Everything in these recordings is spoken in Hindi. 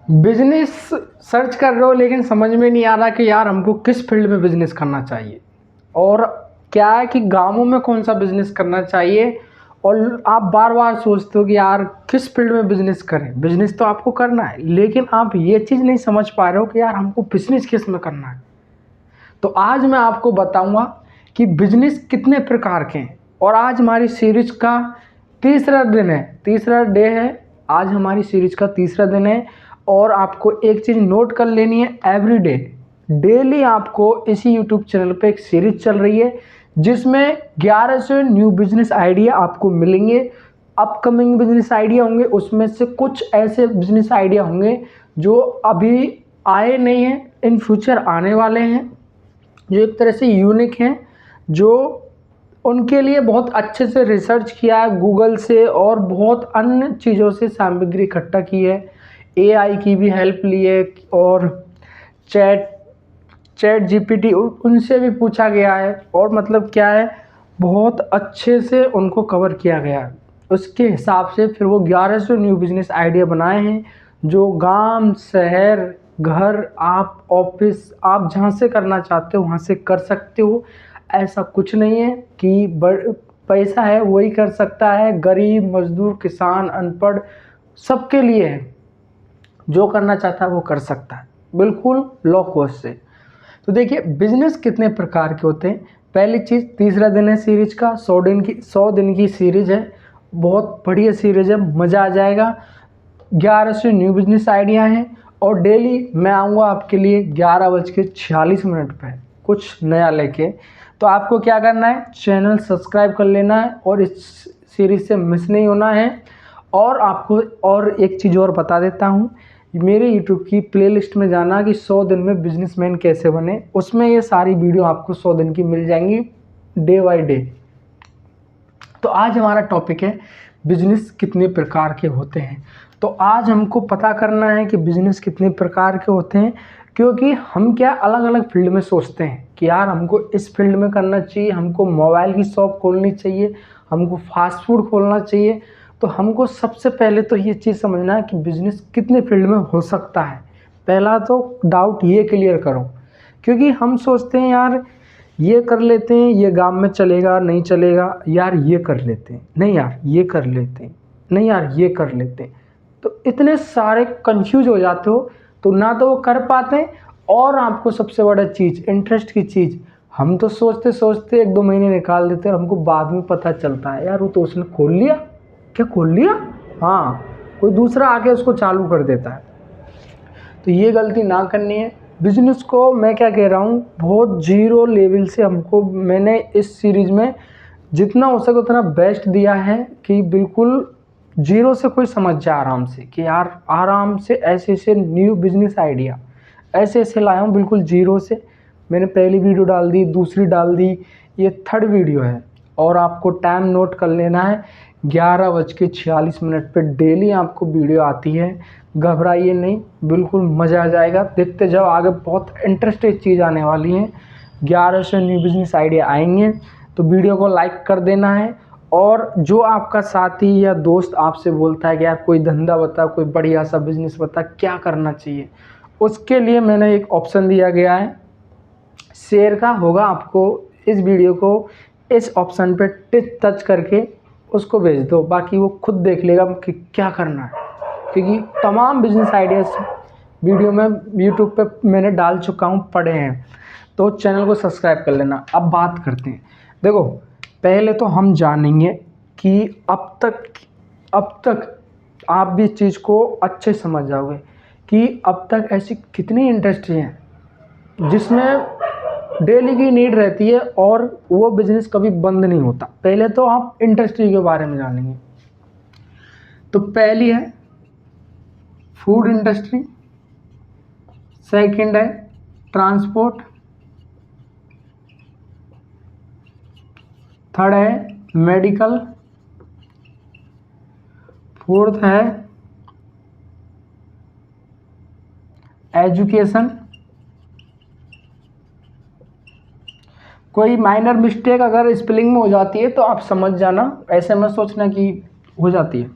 बिजनेस सर्च कर रहे हो लेकिन समझ में नहीं आ रहा कि यार हमको किस फील्ड में बिजनेस करना चाहिए, और क्या है कि गांवों में कौन सा बिजनेस करना चाहिए। और आप बार बार सोचते हो कि यार किस फील्ड में बिजनेस करें। बिजनेस तो आपको करना है लेकिन आप ये चीज़ नहीं समझ पा रहे हो कि यार हमको बिजनेस किस में करना है। तो आज मैं आपको बताऊंगा कि बिजनेस कितने प्रकार के हैं। और आज हमारी सीरीज का तीसरा दिन है, तीसरा डे है। आज हमारी सीरीज का तीसरा दिन है और आपको एक चीज़ नोट कर लेनी है, एवरी डे डेली आपको इसी यूट्यूब चैनल पे एक सीरीज चल रही है जिसमें 11 से न्यू बिजनेस आइडिया आपको मिलेंगे। अपकमिंग बिजनेस आइडिया होंगे, उसमें से कुछ ऐसे बिजनेस आइडिया होंगे जो अभी आए नहीं हैं, इन फ्यूचर आने वाले हैं, जो एक तरह से यूनिक हैं, जो उनके लिए बहुत अच्छे से रिसर्च किया है गूगल से और बहुत अन्य चीज़ों से सामग्री इकट्ठा की है। एआई की भी हेल्प ली है और चैट चैट जीपीटी उनसे भी पूछा गया है, और मतलब क्या है, बहुत अच्छे से उनको कवर किया गया है। उसके हिसाब से फिर वो 1100 न्यू बिजनेस आइडिया बनाए हैं जो गांव, शहर, घर, आप ऑफिस, आप जहाँ से करना चाहते हो वहाँ से कर सकते हो। ऐसा कुछ नहीं है कि पैसा है वही कर सकता है, गरीब, मजदूर, किसान, अनपढ़ सबके लिए है। जो करना चाहता है वो कर सकता है, बिल्कुल लो कॉस्ट से। तो देखिए बिजनेस कितने प्रकार के होते हैं। पहली चीज़, तीसरा दिन है सीरीज का, 100 दिन की सीरीज है। बहुत बढ़िया सीरीज है, मज़ा आ जाएगा। 11 से न्यू बिजनेस आइडिया हैं और डेली मैं आऊँगा आपके लिए 11:46 पे कुछ नया लेके। तो आपको क्या करना है, चैनल सब्सक्राइब कर लेना है और इस सीरीज से मिस नहीं होना है। और आपको और एक चीज़ और बता देता हूँ, मेरे यूट्यूब की प्लेलिस्ट में जाना कि 100 दिन में बिजनेसमैन कैसे बने, उसमें ये सारी वीडियो आपको 100 दिन की मिल जाएंगी डे बाय डे। तो आज हमारा टॉपिक है बिजनेस कितने प्रकार के होते हैं। तो आज हमको पता करना है कि बिजनेस कितने प्रकार के होते हैं, क्योंकि हम क्या अलग अलग फील्ड में सोचते हैं कि यार हमको इस फील्ड में करना चाहिए, हमको मोबाइल की शॉप खोलनी चाहिए, हमको फास्ट फूड खोलना चाहिए। तो हमको सबसे पहले तो ये चीज़ समझना है कि बिजनेस कितने फील्ड में हो सकता है। पहला तो डाउट ये क्लियर करो, क्योंकि हम सोचते हैं यार ये कर लेते हैं, ये गांव में चलेगा नहीं चलेगा, यार ये कर लेते हैं, नहीं यार ये कर लेते हैं, नहीं यार ये कर लेते हैं। तो इतने सारे कंफ्यूज हो जाते हो, तो ना तो वो कर पाते हैं। और आपको सबसे बड़ा चीज़, इंटरेस्ट की चीज़, हम तो सोचते सोचते 1-2 महीने निकाल देते हैं और हमको बाद में पता चलता है यार वो तो उसने खोल लिया। क्या खोल लिया? हाँ, कोई दूसरा आके उसको चालू कर देता है। तो ये गलती ना करनी है। बिजनेस को मैं क्या कह रहा हूँ, बहुत जीरो लेवल से हमको मैंने इस सीरीज में जितना हो सके उतना बेस्ट दिया है कि बिल्कुल जीरो से कोई समझ जाए आराम से, कि यार आराम से ऐसे ऐसे न्यू बिजनेस आइडिया ऐसे ऐसे लाया हूँ बिल्कुल जीरो से। मैंने पहली वीडियो डाल दी, दूसरी डाल दी, ये थर्ड वीडियो है। और आपको टाइम नोट कर लेना है, 11:46 पे डेली आपको वीडियो आती है। घबराइए नहीं, बिल्कुल मज़ा आ जाएगा, देखते जाओ, आगे बहुत इंटरेस्टिंग चीज़ आने वाली है। 11 से न्यू बिजनेस आइडिया आएंगे, तो वीडियो को लाइक कर देना है। और जो आपका साथी या दोस्त आपसे बोलता है कि यार कोई धंधा बता, कोई बढ़िया सा बिजनेस बता, क्या करना चाहिए, उसके लिए मैंने एक ऑप्शन दिया गया है, शेयर का होगा। आपको इस वीडियो को इस ऑप्शन पे टच करके उसको भेज दो, बाकी वो खुद देख लेगा कि क्या करना है। क्योंकि तमाम बिजनेस आइडियाज़ वीडियो में यूट्यूब पे मैंने डाल चुका हूँ, पढ़े हैं। तो चैनल को सब्सक्राइब कर लेना। अब बात करते हैं, देखो पहले तो हम जानेंगे कि अब तक आप भी इस चीज़ को अच्छे समझ जाओगे कि अब तक ऐसी कितनी इंडस्ट्री हैं जिसमें डेली की नीड रहती है और वो बिजनेस कभी बंद नहीं होता। पहले तो आप इंडस्ट्री के बारे में जानेंगे। तो पहली है फूड इंडस्ट्री, सेकंड है ट्रांसपोर्ट, थर्ड है मेडिकल, फोर्थ है एजुकेशन। कोई माइनर मिस्टेक अगर स्पेलिंग में हो जाती है तो आप समझ जाना, ऐसे मत सोचना कि हो जाती है।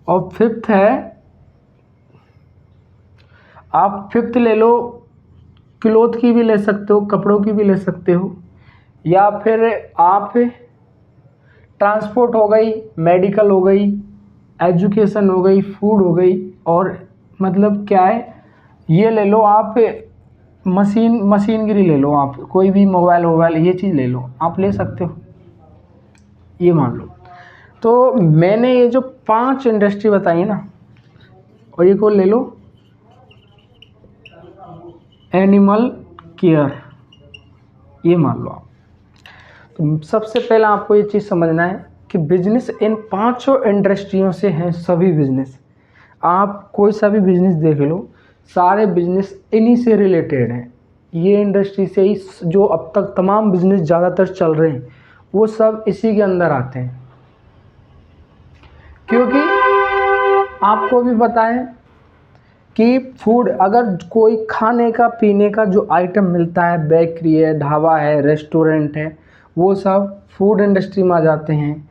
और फिफ्थ है आप फिफ्थ ले लो, क्लोथ की भी ले सकते हो, कपड़ों की भी ले सकते हो, या फिर आप ट्रांसपोर्ट हो गई, मेडिकल हो गई, एजुकेशन हो गई, फूड हो गई, और मतलब क्या है, ये ले लो आप, मशीनगिरी ले लो, आप कोई भी मोबाइल ये चीज़ ले लो, आप ले सकते हो, ये मान लो। तो मैंने ये जो 5 इंडस्ट्री बताई ना, और ये को ले लो एनिमल केयर, ये मान लो आप। तो सबसे पहले आपको ये चीज़ समझना है कि बिजनेस इन 5 इंडस्ट्रियों से हैं सभी बिजनेस। आप कोई सा भी बिजनेस देख लो, सारे बिजनेस इन्हीं से रिलेटेड हैं। ये इंडस्ट्री से ही जो अब तक तमाम बिजनेस ज़्यादातर चल रहे हैं वो सब इसी के अंदर आते हैं। क्योंकि आपको भी पता है कि फूड, अगर कोई खाने का पीने का जो आइटम मिलता है, बेकरी है, ढाबा है, रेस्टोरेंट है, वो सब फूड इंडस्ट्री में आ जाते हैं।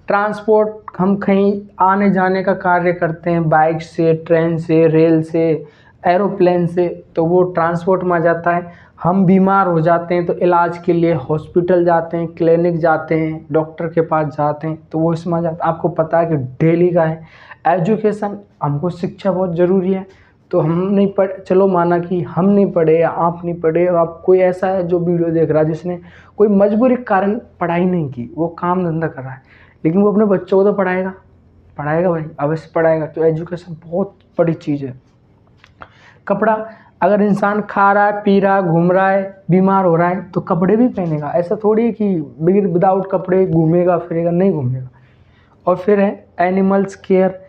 ट्रांसपोर्ट, हम कहीं आने जाने का कार्य करते हैं बाइक से, ट्रेन से, रेल से, एरोप्लेन से, तो वो ट्रांसपोर्ट में आ जाता है। हम बीमार हो जाते हैं तो इलाज के लिए हॉस्पिटल जाते हैं, क्लिनिक जाते हैं, डॉक्टर के पास जाते हैं, तो वो इसमें आ जाता है। आपको पता है कि डेली का है एजुकेशन, हमको शिक्षा बहुत ज़रूरी है। तो हम नहीं पढ़, चलो माना कि हम नहीं पढ़े या आप नहीं पढ़े, और आप कोई ऐसा है जो वीडियो देख रहा है जिसने कोई मजबूरी के कारण पढ़ाई नहीं की, वो काम धंधा कर रहा है, लेकिन वो अपने बच्चों को तो पढ़ाएगा, पढ़ाएगा भाई, अवश्य पढ़ाएगा। तो एजुकेशन बहुत बड़ी चीज़ है। कपड़ा, अगर इंसान खा रहा है, पी रहा है, घूम रहा है, बीमार हो रहा है, तो कपड़े भी पहनेगा। ऐसा थोड़ी है कि बिगर विदाउट कपड़े घूमेगा फिरेगा, नहीं घूमेगा। और फिर है एनिमल्स केयर।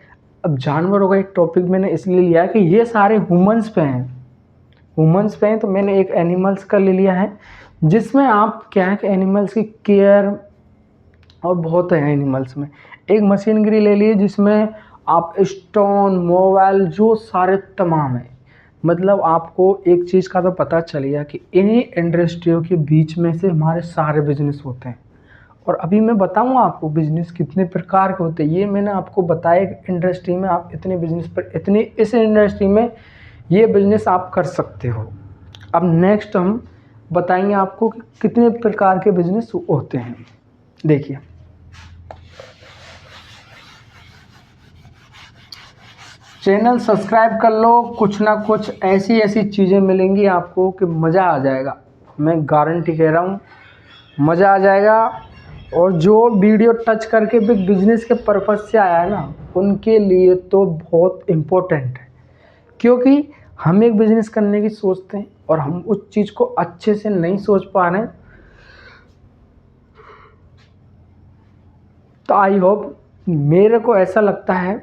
अब जानवरों का एक टॉपिक मैंने इसलिए लिया है कि ये सारे ह्यूमंस पे हैं, ह्यूमंस पे हैं, तो मैंने एक एनिमल्स का ले लिया है, जिसमें आप क्या है कि एनिमल्स की केयर और बहुत है एनिमल्स में। एक मशीनगिरी ले ली जिसमें आप स्टोन, मोबाइल, जो सारे तमाम है। मतलब आपको एक चीज़ का तो पता चल गया कि इन्हीं इंडस्ट्रियों के बीच में से हमारे सारे बिजनेस होते हैं। और अभी मैं बताऊंगा आपको बिजनेस कितने प्रकार के होते हैं। ये मैंने आपको बताया इंडस्ट्री में आप इतने बिजनेस पर, इतने इस इंडस्ट्री में ये बिजनेस आप कर सकते हो। अब नेक्स्ट हम बताएंगे आपको कि कितने प्रकार के बिजनेस होते हैं। देखिए, चैनल सब्सक्राइब कर लो, कुछ ना कुछ ऐसी ऐसी चीज़ें मिलेंगी आपको कि मज़ा आ जाएगा। मैं गारंटी कह रहा हूँ, मज़ा आ जाएगा। और जो वीडियो टच करके भी बिजनेस के पर्पज़ से आया है ना, उनके लिए तो बहुत इम्पोर्टेंट है। क्योंकि हम एक बिज़नेस करने की सोचते हैं और हम उस चीज़ को अच्छे से नहीं सोच पा रहे हैं। तो आई होप, मेरे को ऐसा लगता है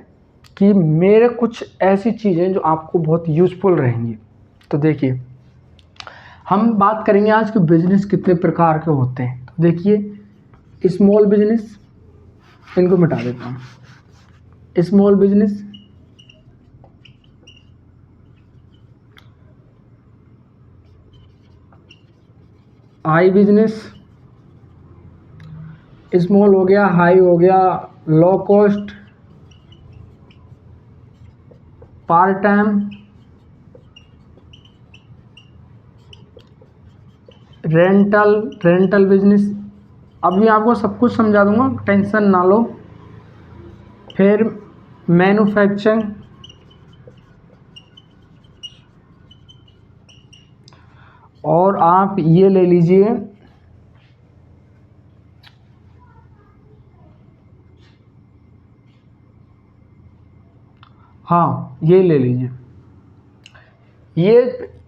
कि मेरे कुछ ऐसी चीज़ें जो आपको बहुत यूज़फुल रहेंगी। तो देखिए, हम बात करेंगे आज कि बिजनेस कितने प्रकार के होते हैं। तो देखिए, स्मॉल बिजनेस, इनको मिटा देता हूँ। Small business, high business, small हो गया, हाई हो गया, low cost, part time, rental business. अभी आपको सब कुछ समझा दूंगा, टेंशन ना लो। फिर मैन्युफैक्चरिंग, और आप ये ले लीजिए, हाँ ये ले लीजिए।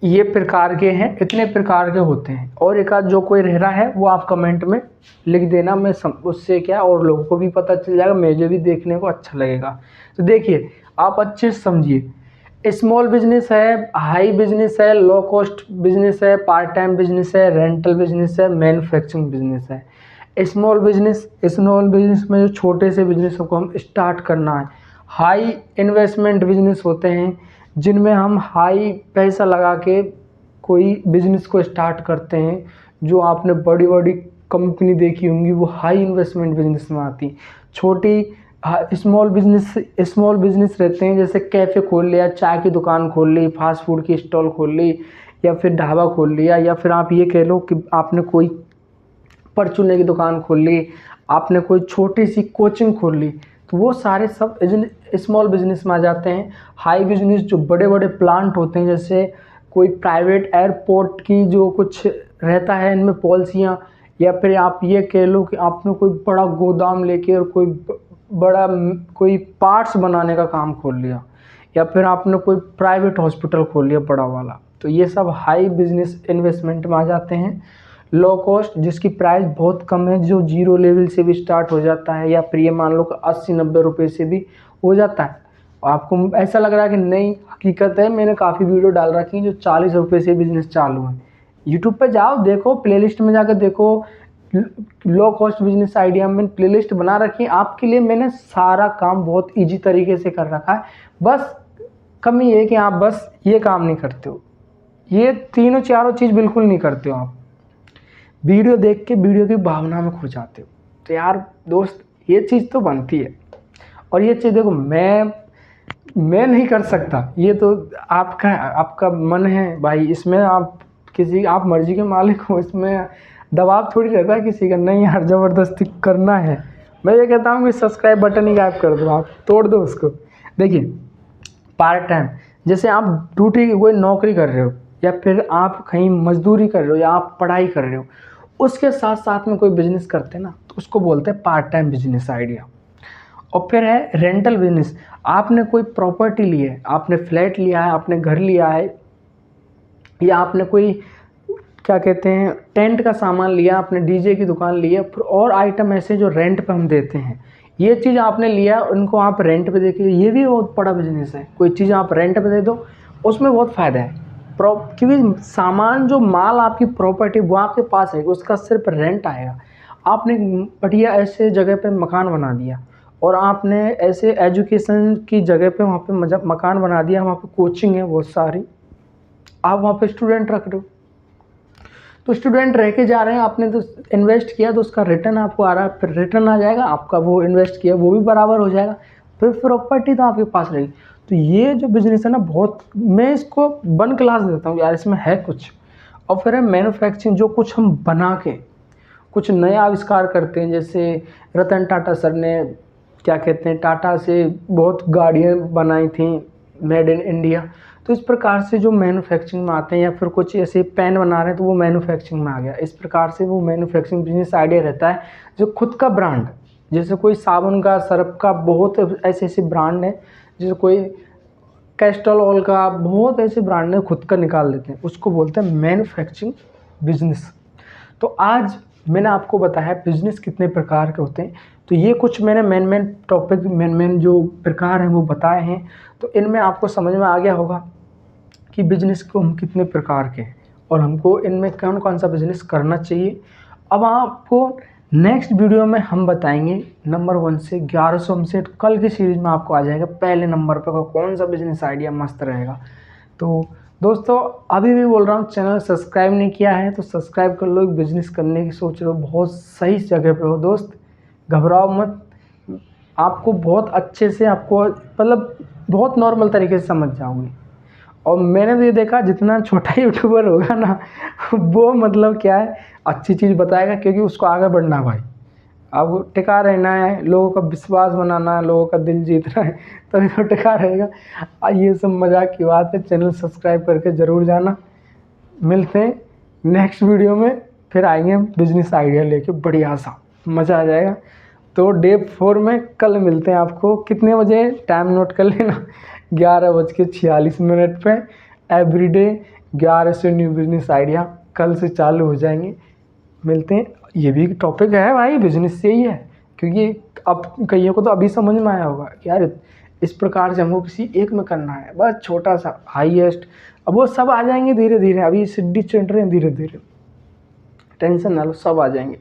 ये प्रकार के हैं, इतने प्रकार के होते हैं। और एक आध जो कोई रह रहा है वो आप कमेंट में लिख देना, मैं उससे क्या और लोगों को भी पता चल जाएगा, मुझे भी देखने को अच्छा लगेगा। तो देखिए, आप अच्छे से समझिए। स्मॉल बिजनेस है, हाई बिजनेस है, लो कॉस्ट बिजनेस है, पार्ट टाइम बिजनेस है, रेंटल बिजनेस है, मैन्युफैक्चरिंग बिजनेस है। स्मॉल बिजनेस में जो छोटे से बिजनेस को हम स्टार्ट करना है। हाई इन्वेस्टमेंट बिजनेस होते हैं जिनमें हम हाई पैसा लगा के कोई बिजनेस को स्टार्ट करते हैं। जो आपने बड़ी बड़ी कंपनी देखी होंगी वो हाई इन्वेस्टमेंट बिजनेस में आती। छोटी स्मॉल बिजनेस रहते हैं, जैसे कैफ़े खोल लिया, चाय की दुकान खोल ली, फास्ट फूड की स्टॉल खोल ली, या फिर ढाबा खोल लिया, या फिर आप ये कह लो कि आपने कोई परचूने की दुकान खोल ली, आपने कोई छोटी सी कोचिंग खोल ली, तो वो सारे सब स्मॉल बिजनेस में आ जाते हैं। हाई बिजनेस जो बड़े बड़े प्लांट होते हैं, जैसे कोई प्राइवेट एयरपोर्ट की जो कुछ रहता है इनमें पॉलिसियाँ, या फिर आप ये कह लो कि आपने कोई बड़ा गोदाम लेके और बड़ा कोई पार्ट्स बनाने का काम खोल लिया, या फिर आपने कोई प्राइवेट हॉस्पिटल खोल लिया बड़ा वाला, तो ये सब हाई बिजनेस इन्वेस्टमेंट में आ जाते हैं। लो कॉस्ट जिसकी प्राइस बहुत कम है, जो जीरो लेवल से भी स्टार्ट हो जाता है, या फिर ये मान लो कि 80-90 रुपये से भी हो जाता है। आपको ऐसा लग रहा है कि नहीं, हकीकत है, मैंने काफ़ी वीडियो डाल रखी हैं जो 40 रुपये से बिजनेस चालू है। यूट्यूब पे जाओ, देखो, प्लेलिस्ट में जाकर देखो, लो कॉस्ट बिजनेस आइडिया में प्लेलिस्ट बना रखी है आपके लिए। मैंने सारा काम बहुत ईजी तरीके से कर रखा है। बस कमी ये है कि आप बस ये काम नहीं करते हो, ये तीनों चारों चीज़ बिल्कुल नहीं करते हो। आप वीडियो देख के वीडियो की भावना में खो जाते हो। तो यार दोस्त, ये चीज़ तो बनती है, और ये चीज़ देखो मैं नहीं कर सकता, ये तो आपका मन है भाई, इसमें आप मर्जी के मालिक हो, इसमें दबाव थोड़ी रहता है किसी का, नहीं यार ज़बरदस्ती करना है। मैं ये कहता हूँ कि सब्सक्राइब बटन ही गायब कर दो, आप तोड़ दो उसको। देखिए, पार्ट टाइम, जैसे आप ड्यूटी कोई नौकरी कर रहे हो, या फिर आप कहीं मजदूरी कर रहे हो, या आप पढ़ाई कर रहे हो, उसके साथ साथ में कोई बिजनेस करते हैं ना, तो उसको बोलते हैं पार्ट टाइम बिजनेस आइडिया। और फिर है रेंटल बिजनेस। आपने कोई प्रॉपर्टी ली है, आपने फ्लैट लिया है, आपने घर लिया है, या आपने कोई क्या कहते हैं टेंट का सामान लिया, आपने डीजे की दुकान ली है, फिर और आइटम ऐसे जो रेंट पे हम देते हैं, ये चीज़ आपने लिया, उनको आप रेंट पे देखिए, ये भी बहुत बड़ा बिजनेस है। कोई चीज़ आप रेंट पे दे दो, उसमें बहुत फ़ायदा है। क्योंकि सामान जो माल आपकी प्रॉपर्टी वो आपके पास है, उसका सिर्फ रेंट आएगा। आपने बढ़िया ऐसे जगह पे मकान बना दिया, और आपने ऐसे एजुकेशन की जगह पे वहाँ पे मकान बना दिया, वहाँ पे कोचिंग है बहुत सारी, आप वहाँ पे स्टूडेंट रख रहे हो, तो स्टूडेंट रह के जा रहे हैं, आपने तो इन्वेस्ट किया, तो उसका रिटर्न आपको आ रहा है, फिर रिटर्न आ जाएगा आपका, वो इन्वेस्ट किया वो भी बराबर हो जाएगा, फिर प्रॉपर्टी तो आपके पास रहेगी। तो ये जो बिज़नेस है ना, बहुत, मैं इसको 1 क्लास देता हूँ यार, इसमें है कुछ। और फिर है मैन्युफैक्चरिंग, जो कुछ हम बना के कुछ नया आविष्कार करते हैं, जैसे रतन टाटा सर ने क्या कहते हैं टाटा से बहुत गाड़ियाँ बनाई थी मेड इन इंडिया, तो इस प्रकार से जो मैन्युफैक्चरिंग में आते हैं, या फिर कुछ ऐसे पेन बना रहे हैं तो वो मैन्युफैक्चरिंग में आ गया। इस प्रकार से वो मैन्युफैक्चरिंग बिजनेस आइडिया रहता है, जो खुद का ब्रांड, जैसे कोई साबुन का, सर्फ का, बहुत ऐसे ऐसे ब्रांड है, जैसे कोई कैस्ट्रॉल ऑयल का, बहुत ऐसे ब्रांड है खुद का निकाल देते हैं, उसको बोलते हैं मैन्युफैक्चरिंग बिजनेस। तो आज मैंने आपको बताया बिजनेस कितने प्रकार के होते हैं, तो ये कुछ मैंने मेन टॉपिक, मेन जो प्रकार हैं वो बताए हैं। तो इनमें आपको समझ में आ गया होगा कि बिजनेस को हम कितने प्रकार के हैं, और हमको इनमें कौन कौन सा बिजनेस करना चाहिए। अब आपको नेक्स्ट वीडियो में हम बताएंगे नंबर 1 से 1100 से, कल की सीरीज में आपको आ जाएगा पहले नंबर पर कौन सा बिजनेस आइडिया मस्त रहेगा। तो दोस्तों, अभी भी बोल रहा हूँ, चैनल सब्सक्राइब नहीं किया है तो सब्सक्राइब कर लो। एक बिज़नेस करने की सोच रहे हो, बहुत सही जगह पे हो दोस्त, घबराओ मत। आपको बहुत अच्छे से, आपको मतलब बहुत नॉर्मल तरीके से समझ जाओगे। और मैंने तो ये देखा, जितना छोटा यूट्यूबर होगा ना वो मतलब क्या है, अच्छी चीज़ बताएगा, क्योंकि उसको आगे बढ़ना है भाई। अब टिका रहना है, लोगों का विश्वास बनाना है, लोगों का दिल जीतना है, तभी तो टिका रहेगा। ये सब मजाक की बात है, चैनल सब्सक्राइब करके ज़रूर जाना। मिलते हैं नेक्स्ट वीडियो में, फिर आएंगे बिजनेस आइडिया लेके, बढ़िया सा मज़ा आ जाएगा। तो डे 4 में कल मिलते हैं आपको, कितने बजे, टाइम नोट कर लेना, 11:46 पे। एवरीडे 11 से न्यू बिजनेस आइडिया कल से चालू हो जाएंगे। मिलते हैं। ये भी टॉपिक है भाई, बिजनेस से ही है, क्योंकि अब कईयों को तो अभी समझ में आया होगा यार, इस प्रकार से हमको किसी एक में करना है, बस छोटा सा हाईएस्ट। अब वो सब आ जाएंगे धीरे धीरे, अभी सीढ़ी चढ़ रहे हैं धीरे धीरे, टेंशन ना लो, सब आ जाएंगे।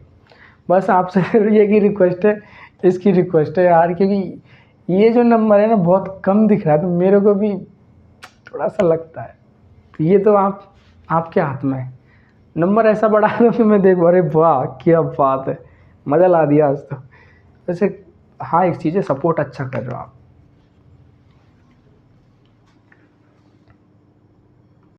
बस आपसे ये की रिक्वेस्ट है, इसकी रिक्वेस्ट है यार, क्योंकि ये जो नंबर है ना बहुत कम दिख रहा है, तो मेरे को भी थोड़ा सा लगता है। तो ये तो आपके हाथ में है, नंबर ऐसा बढ़ा दो कि मैं देखो, अरे वाह क्या बात है, मज़ा ला दिया आज तो। वैसे हाँ एक चीज़ है, सपोर्ट अच्छा कर रहे हो आप।